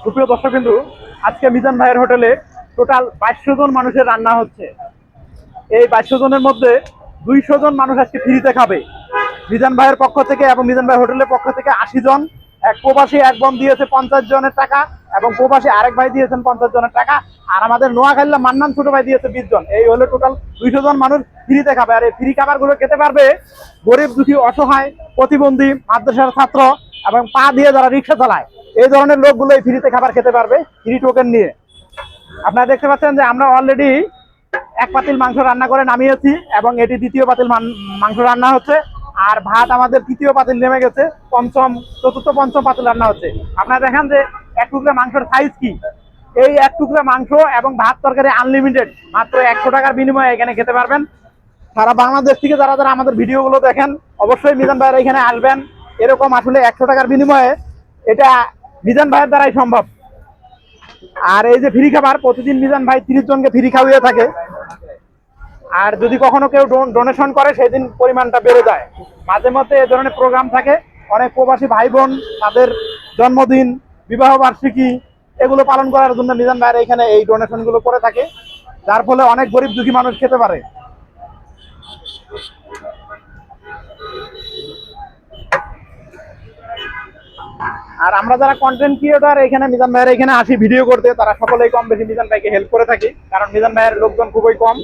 সুপ্রিয় দর্শক বিন্দু, আজকে মিজান ভাইয়ের হোটেলে টোটাল 2200 জন মানুষের রান্না হচ্ছে। এই 2200 জনের মধ্যে 200 জন মানুষ আজকে ফ্রিতে খাবে মিজান ভাইয়ের পক্ষ থেকে, এবং মিজান ভাই হোটেলের পক্ষ থেকে 80 জন, এক প্রবাসী এক বোন দিয়েছে 50 জনের টাকা, এবং প্রবাসী আরেক ভাই দিয়েছেন 50 জনের টাকা, আর আমাদের নোয়াখালীর মান্নান ছোট ভাই দিয়েছে 20 জন। এই হলো টোটাল 200 জন মানুষ ফ্রিতে খাবে। আর এই ফ্রি খাবারগুলো খেতে পারবে গরিব, দুঃখী, অসহায়, প্রতিবন্ধী, মাদ্রাসার ছাত্র এবং পা দিয়ে যারা রিক্সা চালায়, এই ধরনের লোকগুলো এই ফ্রিতে খাবার খেতে পারবে ফ্রি টোকেন নিয়ে। আপনারা দেখতে পাচ্ছেন যে আমরা অলরেডি এক পাতিল মাংস রান্না করে নামিয়েছি, এবং এটি দ্বিতীয় পাতিল মাংস রান্না হচ্ছে। আর ভাত আমাদের তৃতীয় পাতিল নেমে গেছে, পঞ্চম, চতুর্থ, পঞ্চম পাতিল রান্না হচ্ছে। আপনারা দেখেন যে এক টুকরা মাংসের সাইজ কি। এই এক টুকরা মাংস এবং ভাত তরকারি আনলিমিটেড, মাত্র 100 টাকার বিনিময়ে এখানে খেতে পারবেন। সারা বাংলাদেশ থেকে যারা যারা আমাদের ভিডিওগুলো দেখেন, অবশ্যই মিজান ভাইয়ের এখানে আসবেন। এরকম আসলে 100 টাকার বিনিময়ে এটা মিজান ভাইয়ের দ্বারাই সম্ভব। আর এই যে ফ্রি খাবার, প্রতিদিন মিজান ভাই 30 জনকে ফ্রি খাওয়িয়ে থাকে। আর যদি কখনো কেউ ডোনেশন করে, সেদিন পরিমাণটা বেড়ে যায়। মাঝে মধ্যে এ ধরনের প্রোগ্রাম থাকে, অনেক প্রবাসী ভাই বোন তাদের জন্মদিন, বিবাহ বার্ষিকী এগুলো পালন করার জন্য মিজান ভাইয়ের এখানে এই ডোনেশনগুলো করে থাকে, যার ফলে অনেক গরিব দুঃখী মানুষ খেতে পারে। আর আমরা যারা কন্টেন্ট ক্রিয়েটর এখানে মিজান ভাইয়ের এখানে আসি ভিডিও করতে, তারা সকলেই কম বেশি মিজান ভাইকে হেল্প করে থাকি, কারণ মিজান ভাইয়ের লোকজন খুবই কম,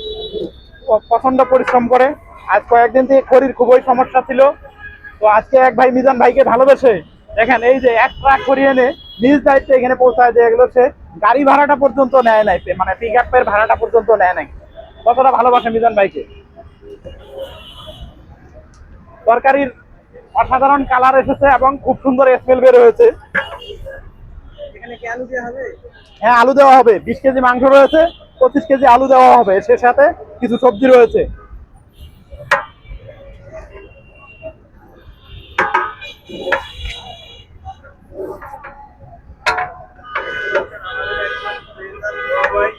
প্রচন্ড পরিশ্রম করে। আজ কয়েকদিন থেকে খড়ির খুবই সমস্যা ছিল, তো আজকে এক ভাই মিজান ভাইকে ভালোবেসে দেখেন এই যে এক ট্রাক খড়ি এনে নিজ দায়িত্বে এখানে পৌঁছায় দিয়ে এগুলো, সে গাড়ি ভাড়াটা পর্যন্ত নেয় নাই, মানে পিক আপের ভাড়াটা পর্যন্ত নেয় নাই। কতটা ভালোবাসে মিজান ভাইকে। তরকারির অসাধারণ কালার এসেছে এবং খুব সুন্দর স্মেল বের হয়েছে। হ্যাঁ, আলু দেওয়া হবে। 20 কেজি মাংস রয়েছে, 25 কেজি আলু দেওয়া হবে, সে সাথে কিছু সবজি রয়েছে।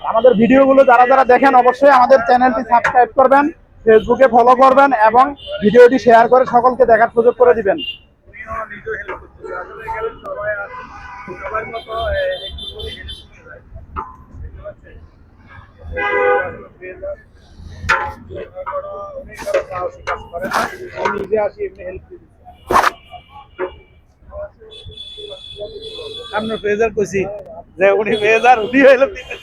আমাদের ভিডিওগুলো যারা যারা দেখেন, অবশ্যই আমাদের চ্যানেলটি সাবস্ক্রাইব করবেন, ফেসবুকে ফলো করবেন, এবং ভিডিওটি শেয়ার করে সকলকে দেখার সুযোগ করে দিবেন। আমরা ফ্রেজার কইছি যে উনি ফ্রেজার উনি হেল্প দিতে